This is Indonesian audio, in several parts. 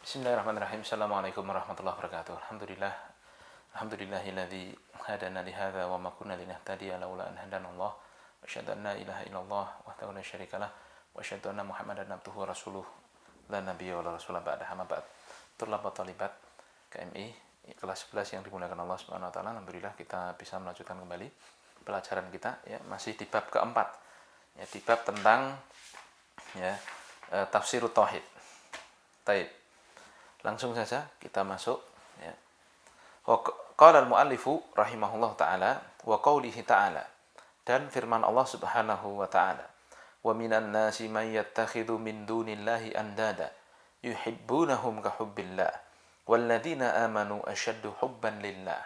Bismillahirrahmanirrahim. Assalamualaikum warahmatullahi wabarakatuh. Alhamdulillahilladzi hadana li hadza wa ma kunna linahtadiya laula an hadanallah. Wa asyhadu an la ilaha illallah wahdahu la syarikalah wa asyhadu anna Muhammadan abduhu wa rasuluh la nabiyya wa la rasula ba'da amma ba'd. Tulabat talibat KMI kelas 11 yang dimuliakan Allah Subhanahu wa taala. Alhamdulillah kita bisa melanjutkan kembali pelajaran kita ya, masih di bab keempat. Ya, di bab tentang ya tafsirut tauhid. Taib. Langsung saja kita masuk ya. Qala al-muallifu rahimahullah ta'ala wa qawlihi ta'ala, dan firman Allah Subhanahu wa ta'ala, wa minan nasi man yattakhidhu min dunillahi andada yuhibbunahum ka hubbillah walladzina amanu ashaddu hubban lillah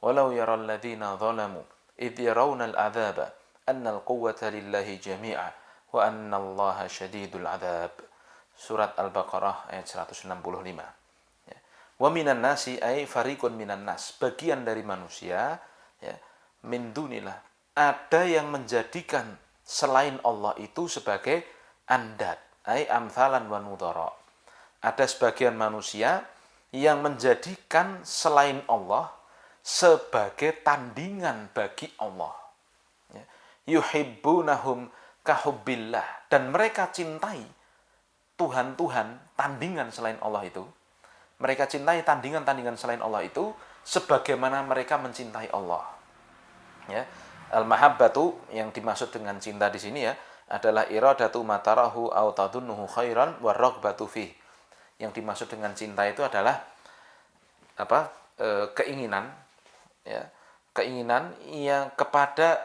walau yaral ladzina zalamu idh yarawna al-'adzaba anna al-quwwata lillahi jami'a wa anna Allaha syadidul 'adzab. Surat Al-Baqarah ayat 165. Ya. Wa minan nasi ay fariqun minan nas, bagian dari manusia ya, min dunillah, ada yang menjadikan selain Allah itu sebagai andad, ay amthalan wa nudhara. Ada sebagian manusia yang menjadikan selain Allah sebagai tandingan bagi Allah. Ya. Yuhibbunahum kahubbillah, dan mereka cintai Tuhan-Tuhan, tandingan selain Allah itu. Mereka cintai tandingan-tandingan selain Allah itu sebagaimana mereka mencintai Allah. Ya. Al-mahabbatu yang dimaksud dengan cinta di sini ya adalah iradatu matarahu au tadunnuhu khairan waraghbatu fih. Yang dimaksud dengan cinta itu adalah apa? Keinginan ya. Keinginan yang kepada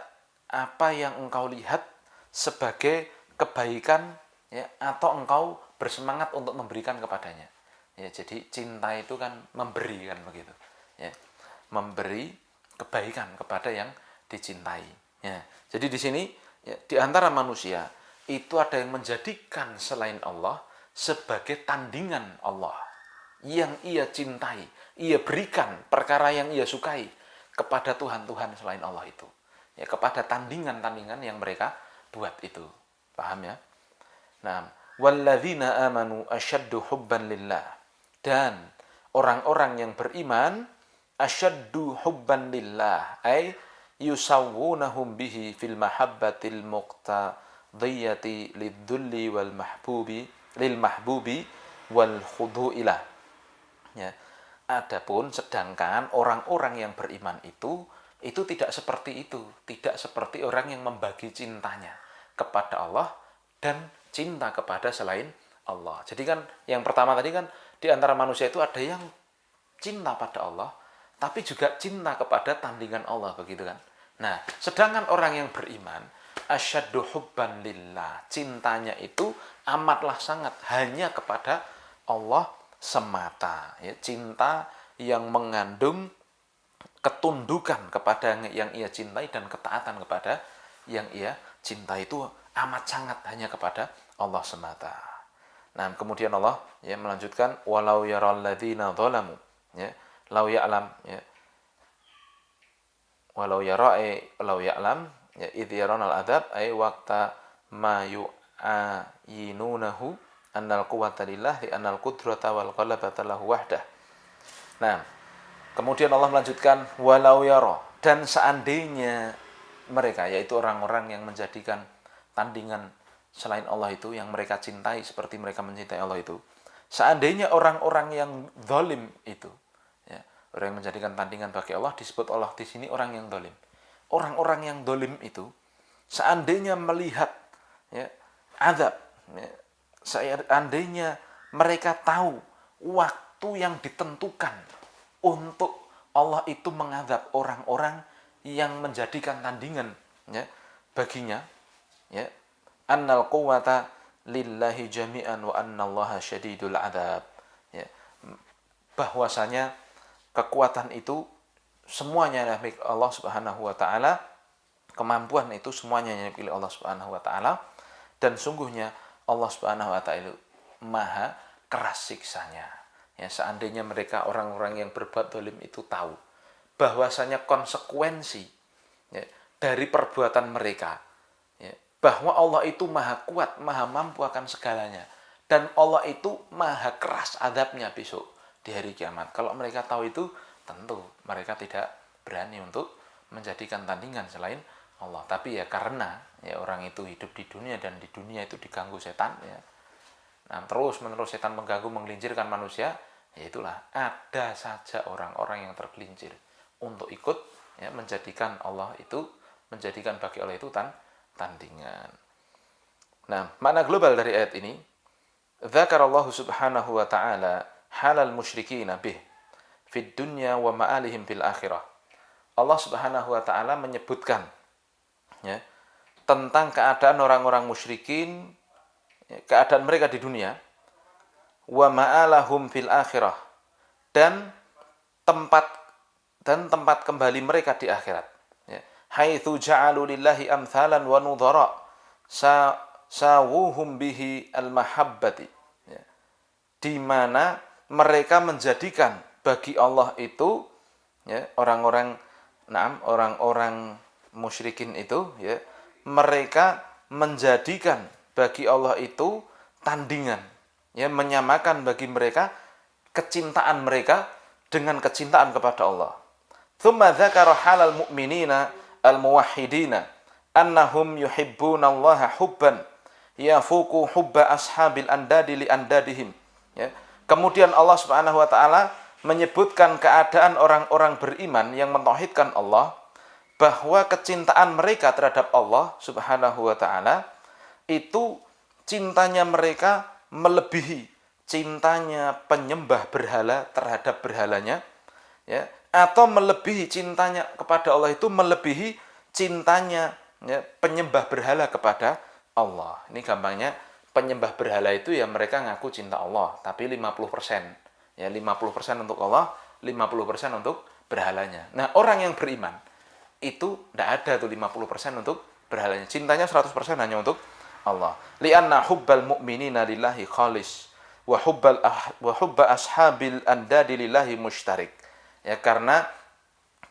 apa yang engkau lihat sebagai kebaikan ya, atau engkau bersemangat untuk memberikan kepadanya. Ya, jadi cinta itu kan memberi kan begitu. Ya, memberi kebaikan kepada yang dicintai. Ya, jadi di sini ya, di antara manusia itu ada yang menjadikan selain Allah sebagai tandingan Allah yang ia cintai, ia berikan perkara yang ia sukai kepada Tuhan-Tuhan selain Allah itu. Ya, kepada tandingan-tandingan yang mereka buat itu. Paham ya? Nah, walladzina amanu asyaddu hubban lillah, dan orang-orang yang beriman asyaddu hubban lillah ay yusawwunahum bihi fil mahabbatil muqtadiyati lidzulli wal mahbubi lil mahbubi wal khudu'ilah. Ya. Adapun sedangkan orang-orang yang beriman itu tidak seperti itu, tidak seperti orang yang membagi cintanya kepada Allah dan cinta kepada selain Allah. Jadi kan yang pertama tadi kan di antara manusia itu ada yang cinta pada Allah, tapi juga cinta kepada tandingan Allah begitu kan. Nah, sedangkan orang yang beriman asyaddu hubban lillah, cintanya itu amatlah sangat hanya kepada Allah semata. Ya, cinta yang mengandung ketundukan kepada yang ia cintai dan ketaatan kepada yang ia cintai itu amat sangat hanya kepada Allah semata. Nah, kemudian Allah ya melanjutkan walau yaral ladzina zalamu ya lau ya'lam ya walau yara lau ya'lam ya idh yaranal adzab ay waqta ma yu'ayinunahu annal quwwata lillah li annal qudrata wal ghalabata lahu wahdah. Nah, kemudian Allah melanjutkan walau yara, dan seandainya mereka, yaitu orang-orang yang menjadikan tandingan selain Allah itu yang mereka cintai seperti mereka mencintai Allah itu, seandainya orang-orang yang zalim itu ya, orang yang menjadikan tandingan bagi Allah, disebut Allah di sini orang yang zalim. Orang-orang yang zalim itu seandainya melihat ya, azab ya, seandainya mereka tahu waktu yang ditentukan untuk Allah itu mengazab orang-orang yang menjadikan tandingan ya, baginya ya, annal quwwata lillahi jami'an wa annallaha syadidul 'adzab ya, bahwasanya kekuatan itu semuanya milik Allah Subhanahu wa taala, kemampuan itu semuanya milik Allah Subhanahu wa taala, dan sungguhnya Allah Subhanahu wa taala maha keras siksanya. Ya, seandainya mereka orang-orang yang berbuat zalim itu tahu bahwasanya konsekuensi ya, dari perbuatan mereka ya, bahwa Allah itu maha kuat, maha mampu akan segalanya, Dan Allah itu maha keras azabnya besok di hari kiamat. Kalau mereka tahu itu, tentu mereka tidak berani untuk menjadikan tandingan selain Allah. Tapi ya karena ya orang itu hidup di dunia dan di dunia itu diganggu setan ya. Nah, terus menerus setan mengganggu, menggelincirkan manusia, ya itulah ada saja orang-orang yang tergelincir untuk ikut ya menjadikan Allah itu, menjadikan bagi Allah itu tandingan. Nah, makna global dari ayat ini, dzakarallahu subhanahu wa ta'ala halal musyrikina bih fid dunya wa ma'alihim fil akhirah. Allah subhanahu wa ta'ala menyebutkan ya, tentang keadaan orang-orang musyrikin, keadaan mereka di dunia, wa ma'alahum fil akhirah, dan tempat kembali mereka di akhirat. Ya. Haitsu ja'alu lillahi amthalan wa nudhara sawuhum bihi al-mahabbati. Ya. Di mana mereka menjadikan bagi Allah itu ya, orang-orang musyrikin itu ya, mereka menjadikan bagi Allah itu tandingan, ya, menyamakan bagi mereka kecintaan mereka dengan kecintaan kepada Allah. Tsumma dzakara halal mu'minina al-muwahhidina annahum yuhibbuna Allah hubban yafuqu hubba ashabil andadi li andadihim. Ya. Kemudian Allah Subhanahu wa taala menyebutkan keadaan orang-orang beriman yang mentauhidkan Allah, bahwa kecintaan mereka terhadap Allah Subhanahu wa taala itu cintanya mereka melebihi cintanya penyembah berhala terhadap berhalanya, ya, atau melebihi cintanya kepada Allah itu melebihi cintanya ya, penyembah berhala kepada Allah. Ini gampangnya, penyembah berhala itu ya mereka ngaku cinta Allah, tapi 50%. Ya, 50% untuk Allah, 50% untuk berhalanya. Nah, orang yang beriman itu tidak ada tuh 50% untuk berhalanya. Cintanya 100% hanya untuk Allah. Lianna hubbal mu'minina lillahi khalis wa hubba ashabil andadi lillahi mushtarik. Ya, karena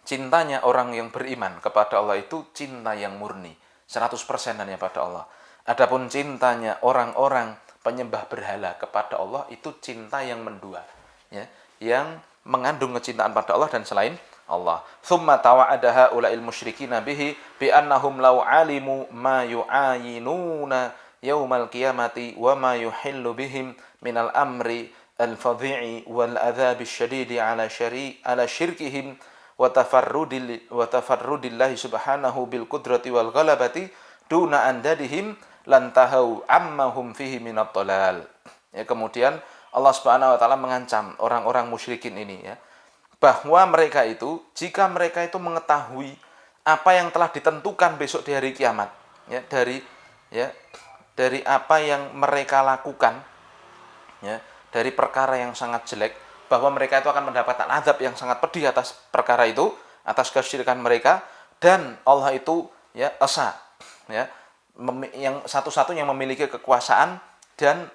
cintanya orang yang beriman kepada Allah itu cinta yang murni, 100% hanya pada Allah. Adapun cintanya orang-orang penyembah berhala kepada Allah itu cinta yang mendua, ya, yang mengandung kecintaan pada Allah dan selain Allah. Tsumma tawa'ada haula'il musyrikina bihi bi annahum law 'alimu ma yu'ayinuna yaumal qiyamati wa ma yuhillu bihim minal amri al-fadhi'i wal adzabi syadidi ala syirkihim wa tafarrudillahi subhanahu bil qudrati wal ghalabati duna andadihim lantahau ammahum fihi minat dhalal. Ya, kemudian Allah Subhanahu wa taala mengancam orang-orang musyrikin ini ya, bahwa mereka itu, jika mereka itu mengetahui apa yang telah ditentukan besok di hari kiamat, ya, dari apa yang mereka lakukan, ya, dari perkara yang sangat jelek, bahwa mereka itu akan mendapatkan azab yang sangat pedih atas perkara itu, atas kesyirikan mereka, dan Allah itu ya esa, ya, yang satu-satunya yang memiliki kekuasaan dan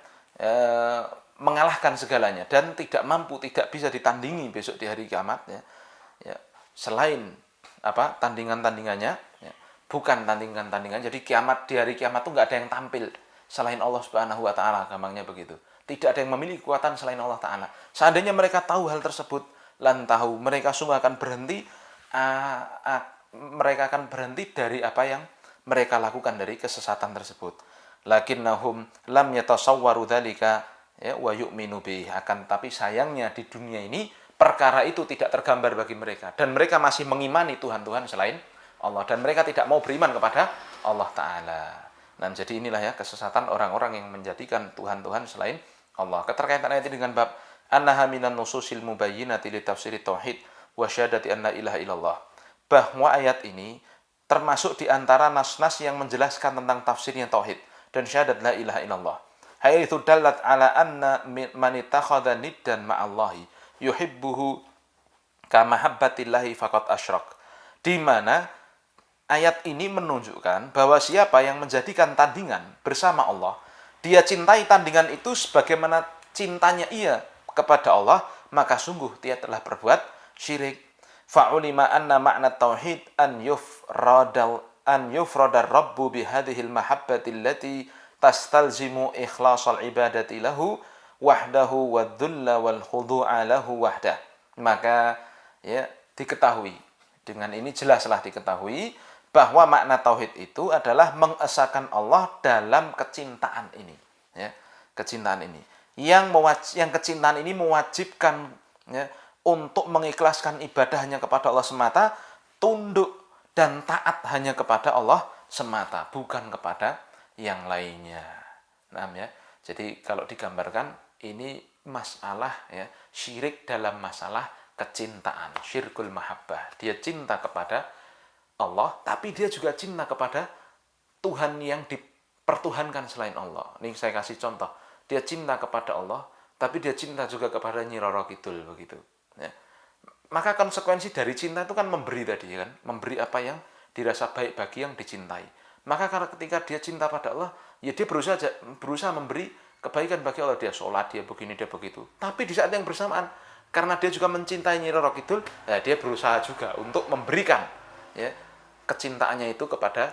mengalahkan segalanya dan tidak mampu, tidak bisa ditandingi besok di hari kiamat ya. Ya, selain apa tandingan-tandingannya ya, bukan tandingan-tandingan. Jadi kiamat, di hari kiamat itu nggak ada yang tampil selain Allah Subhanahu wa taala, gampangnya begitu. Tidak ada yang memiliki kekuatan selain Allah taala. Seandainya mereka tahu hal tersebut, lan tahu, mereka semua akan berhenti mereka akan berhenti dari apa yang mereka lakukan dari kesesatan tersebut. Lakinnahum lam yatasawwaru dzalika ya wa yu'minu bih, akan tapi sayangnya di dunia ini perkara itu tidak tergambar bagi mereka dan mereka masih mengimani Tuhan-Tuhan selain Allah dan mereka tidak mau beriman kepada Allah taala. Nah, jadi inilah ya kesesatan orang-orang yang menjadikan Tuhan-Tuhan selain Allah. Keterkaitan ayat ini dengan bab annaha minan nususil mubayyinati li tafsiri tauhid wa syahadati anna ilaha illallah, bahwa ayat ini termasuk di antara nas-nas yang menjelaskan tentang tafsirnya tauhid dan syahadat la ilaha illallah. Haitsu dallat ala anna man ittakhadha niddan ma'allahi yuhibbuhu kama habbatillahi faqad asyrak. Di mana ayat ini menunjukkan bahwa siapa yang menjadikan tandingan bersama Allah, dia cintai tandingan itu sebagaimana cintanya ia kepada Allah, maka sungguh dia telah berbuat syirik. Fa'ulima anna ma'na tauhid an yufradar rabbu bihadhil mahabbati allati tastalzimu ikhlashal ibadati lahu wahdahu wadzulla wal khudu'a lahu wahdah. Maka ya diketahui, dengan ini jelaslah diketahui bahwa makna tauhid itu adalah mengesahkan Allah dalam kecintaan ini, ya, kecintaan ini. Yang kecintaan ini mewajibkan, ya, untuk mengikhlaskan ibadah hanya kepada Allah semata, tunduk dan taat hanya kepada Allah semata, bukan kepada yang lainnya. Nah, ya. Jadi kalau digambarkan ini masalah, ya, syirik dalam masalah kecintaan, syirkul mahabbah. Dia cinta kepada Allah, tapi dia juga cinta kepada Tuhan yang dipertuhankan selain Allah. Ini saya kasih contoh. Dia cinta kepada Allah, tapi dia cinta juga kepada Nyi Roro Kidul, begitu. Ya. Maka konsekuensi dari cinta itu kan memberi tadi, kan, memberi apa yang dirasa baik bagi yang dicintai. Maka karena ketika dia cinta pada Allah, ya dia berusaha memberi kebaikan bagi Allah. Dia sholat, dia begini, dia begitu. Tapi di saat yang bersamaan, karena dia juga mencintai Nyi Roro Kidul, ya dia berusaha juga untuk memberikan, ya, kecintaannya itu kepada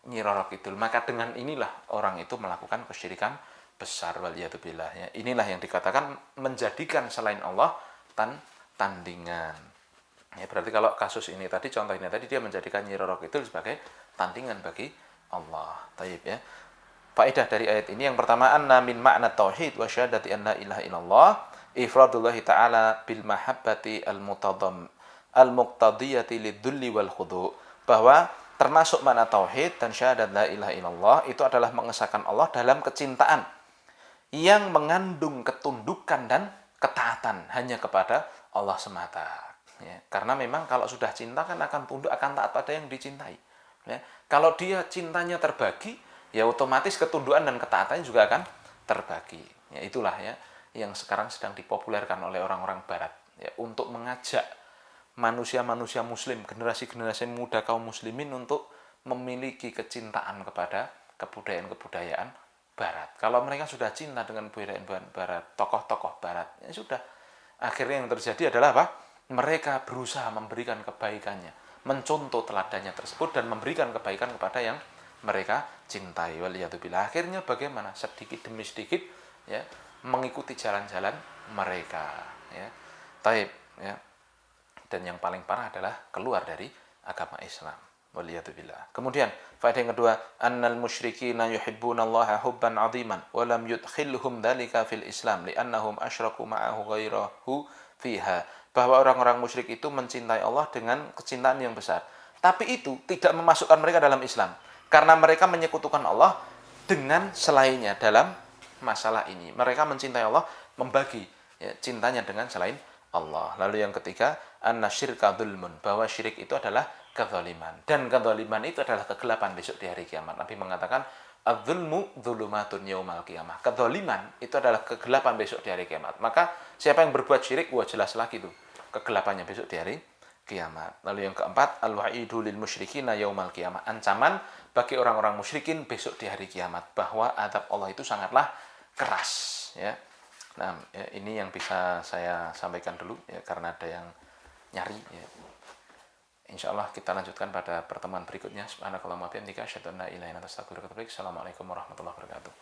Nyi Roro Kidul. Maka dengan inilah orang itu melakukan kesyirikan besar, waliyadzubillah, ya. Inilah yang dikatakan menjadikan selain Allah tandingan. Ya, berarti kalau kasus ini tadi, contoh ini tadi, dia menjadikan Nyi Roro Kidul sebagai tandingan bagi Allah. Taib, ya. Faedah dari ayat ini yang pertama, anna min makna tauhid wa syahadati anna ilaha illallah ifradullah ta'ala bil mahabbati al-muqtadiyati lidzulli wal khudu'. Bahwa termasuk makna tauhid dan syahadat la ilaha illallah itu adalah mengesahkan Allah dalam kecintaan yang mengandung ketundukan dan ketaatan hanya kepada Allah semata. Ya, karena memang kalau sudah cinta kan akan tunduk, akan taat pada yang dicintai. Ya, kalau dia cintanya terbagi, ya otomatis ketundukan dan ketaatannya juga akan terbagi. Ya, itulah, ya, yang sekarang sedang dipopulerkan oleh orang-orang Barat, ya, untuk mengajak manusia-manusia Muslim, generasi-generasi muda kaum Muslimin untuk memiliki kecintaan kepada kebudayaan-kebudayaan Barat. Kalau mereka sudah cinta dengan kebudayaan Barat, tokoh-tokoh Barat, ya sudah. Akhirnya yang terjadi adalah apa? Mereka berusaha memberikan kebaikannya, mencontoh teladannya tersebut dan memberikan kebaikan kepada yang mereka cintai. Waliyadzubillah. Akhirnya bagaimana? Sedikit demi sedikit, ya, mengikuti jalan-jalan mereka. Ya. Taib, ya. Dan yang paling parah adalah keluar dari agama Islam. Waliyadzubillah. Kemudian faedah yang kedua, annal musyrikina yuhibbunallaha hubban 'aziman wa lam yudkhilhum dzalika fil Islam li'annahum asyraku ma'ahu ghairahu fiha. Bahwa orang-orang musyrik itu mencintai Allah dengan kecintaan yang besar, tapi itu tidak memasukkan mereka dalam Islam karena mereka menyekutukan Allah dengan selainnya dalam masalah ini. Mereka mencintai Allah, membagi, ya, cintanya dengan selain Allah. Lalu yang ketiga, annasyirka dzulmun, bahwa syirik itu adalah kezaliman, dan kezaliman itu adalah kegelapan besok di hari kiamat. Nabi mengatakan adzulmu dzulumatun yaumal qiyamah. Kezaliman itu adalah kegelapan besok di hari kiamat. Maka siapa yang berbuat syirik, wah jelas lagi tuh kegelapannya besok di hari kiamat. Lalu yang keempat, al-wa'idu lil musyrikina yaumal qiyamah, ancaman bagi orang-orang musyrikin besok di hari kiamat, bahwa azab Allah itu sangatlah keras, ya. Nah, ya, ini yang bisa saya sampaikan dulu, ya, karena ada yang nyari, ya. Insyaallah kita lanjutkan pada pertemuan berikutnya. Subhanakallahumma wa bihamdika asyhadu an la ilaha illa anta astaghfiruka wa atubu ilaik. Assalamualaikum warahmatullahi wabarakatuh.